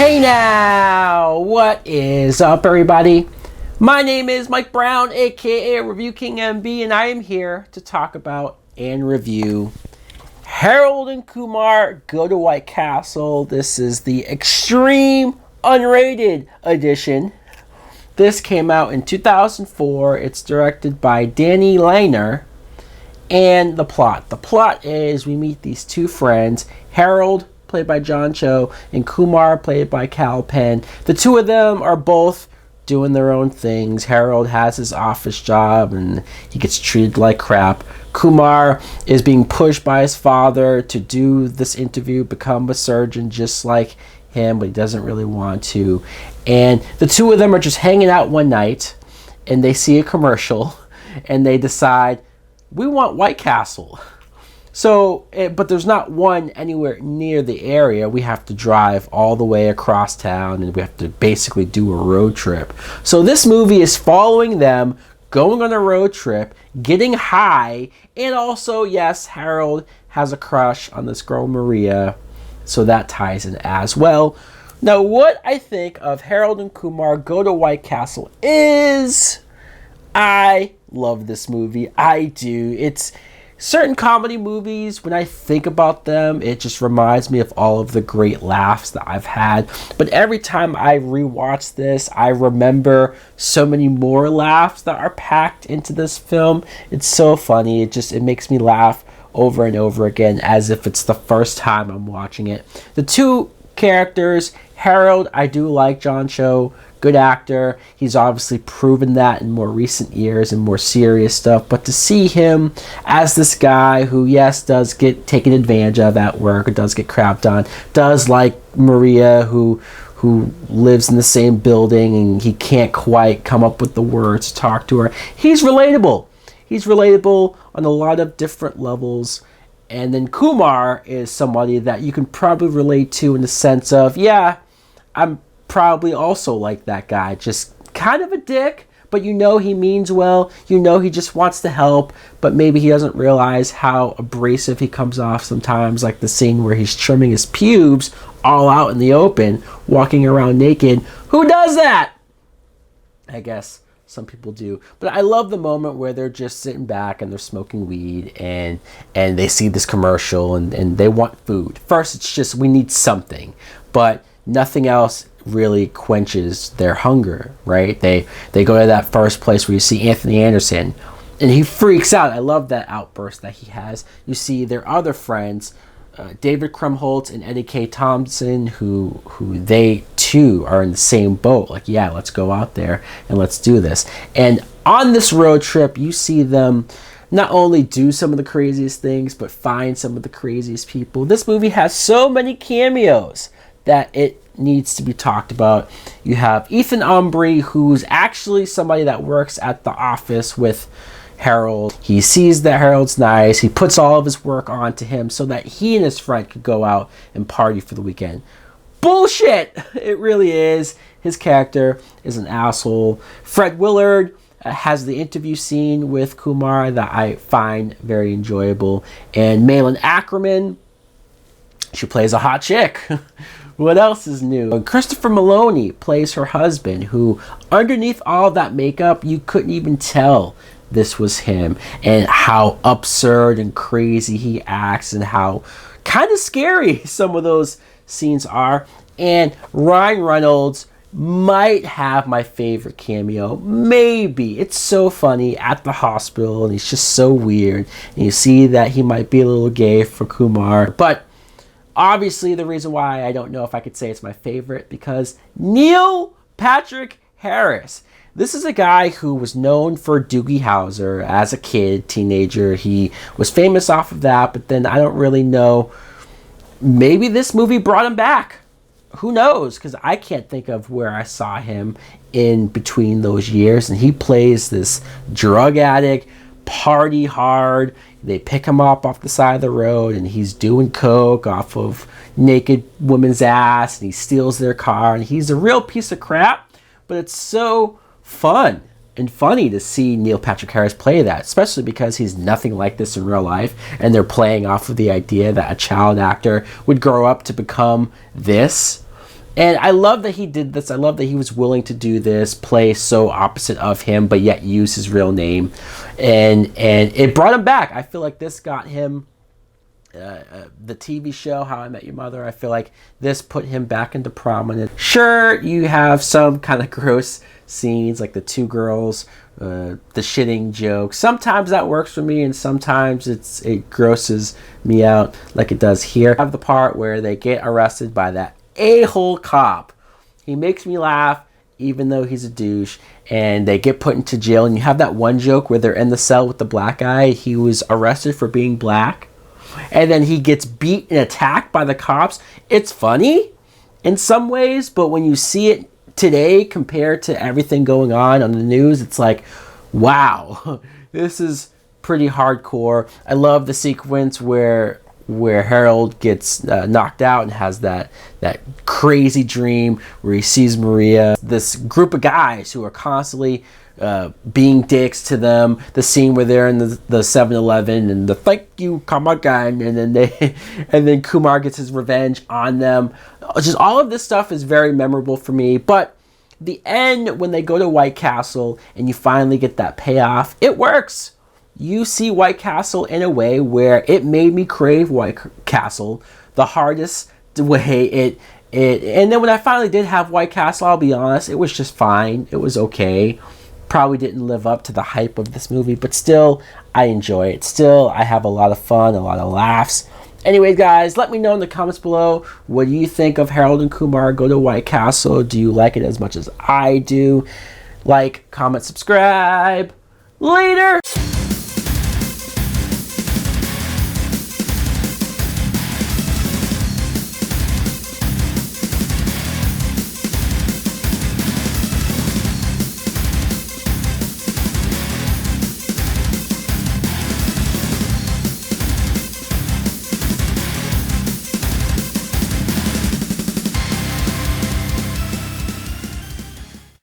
Hey now, what is up everybody? My name is Mike Brown, aka Review King MB, and I am here to talk about and review Harold and Kumar Go to White Castle. This is the extreme unrated edition. This came out in 2004. It's directed by Danny Liner. And the plot. The plot is we meet these two friends, Harold, played by John Cho, and Kumar, played by Cal Penn. The two of them are both doing their own things. Harold has his office job and he gets treated like crap. Kumar is being pushed by his father to do this interview, become a surgeon just like him, but he doesn't really want to. And the two of them are just hanging out one night and they see a commercial and they decide, we want White Castle. So, but there's not one anywhere near the area. We have to drive all the way across town and we have to basically do a road trip. So this movie is following them, going on a road trip, getting high, and also, yes, Harold has a crush on this girl Maria. So that ties in as well. Now, what I think of Harold and Kumar Go to White Castle is, I love this movie. I do. It's certain comedy movies, when I think about them, it just reminds me of all of the great laughs that I've had. But every time I rewatch this, I remember so many more laughs that are packed into this film. It's so funny. It makes me laugh over and over again as if it's the first time I'm watching it. The two characters, Harold, I do like John Cho. Good actor. He's obviously proven that in more recent years and more serious stuff. But to see him as this guy who, yes, does get taken advantage of at work, or does get crapped on, does like Maria, who lives in the same building and he can't quite come up with the words to talk to her. He's relatable. He's relatable on a lot of different levels. And then Kumar is somebody that you can probably relate to in the sense of, yeah, I'm probably also like that guy, just kind of a dick, but you know he means well, you know he just wants to help, but maybe he doesn't realize how abrasive he comes off sometimes, like the scene where he's trimming his pubes all out in the open, walking around naked. Who does that? I guess some people do. But I love the moment where they're just sitting back and they're smoking weed and they see this commercial and they want food. First, it's just, we need something, but nothing else really quenches their hunger, right? They go to that first place where you see Anthony Anderson and he freaks out. I love that outburst that he has. You see their other friends, David Krumholtz and Eddie K. Thompson, who they too are in the same boat. Like, yeah, let's go out there and let's do this. And on this road trip, you see them not only do some of the craziest things, but find some of the craziest people. This movie has so many cameos that it needs to be talked about. You have Ethan Embry, who's actually somebody that works at the office with Harold. He sees that Harold's nice. He puts all of his work onto him so that he and his friend could go out and party for the weekend. Bullshit! It really is. His character is an asshole. Fred Willard has the interview scene with Kumar that I find very enjoyable. And Malin Ackerman, she plays a hot chick. What else is new? And Christopher Maloney plays her husband, who underneath all of that makeup, you couldn't even tell this was him, and how absurd and crazy he acts and how kind of scary some of those scenes are. And Ryan Reynolds might have my favorite cameo. Maybe. It's so funny at the hospital and he's just so weird. And you see that he might be a little gay for Kumar. But obviously, the reason why I don't know if I could say it's my favorite, because Neil Patrick Harris. This is a guy who was known for Doogie Howser as a kid, teenager. He was famous off of that, but then I don't really know. Maybe this movie brought him back. Who knows? Because I can't think of where I saw him in between those years. And he plays this drug addict, party hard. They pick him up off the side of the road and he's doing coke off of naked woman's ass and he steals their car and he's a real piece of crap, but it's so fun and funny to see Neil Patrick Harris play that, especially because he's nothing like this in real life and they're playing off of the idea that a child actor would grow up to become this. And I love that he did this. I love that he was willing to do this, play so opposite of him, but yet use his real name. And it brought him back. I feel like this got him the TV show How I Met Your Mother. I feel like this put him back into prominence. Sure, you have some kind of gross scenes, like the two girls, the shitting joke. Sometimes that works for me, and sometimes it grosses me out, like it does here. I have the part where they get arrested by that a-hole cop. He makes me laugh, even though he's a douche, and they get put into jail. And you have that one joke where they're in the cell with the black guy. He was arrested for being black, and then he gets beat and attacked by the cops. It's funny in some ways, but when you see it today compared to everything going on the news, it's like, wow, this is pretty hardcore. I love the sequence where Harold gets knocked out and has that crazy dream where he sees Maria. This group of guys who are constantly being dicks to them. The scene where they're in the 7-Eleven and the thank you, come again, and then Kumar gets his revenge on them. Just all of this stuff is very memorable for me. But the end, when they go to White Castle and you finally get that payoff, it works. You see White Castle in a way where it made me crave White Castle the hardest way. And then when I finally did have White Castle, I'll be honest, it was just fine. It was okay. Probably didn't live up to the hype of this movie, but still, I enjoy it. Still, I have a lot of fun, a lot of laughs. Anyways, guys, let me know in the comments below, what do you think of Harold and Kumar Go to White Castle? Do you like it as much as I do? Like, comment, subscribe. Later!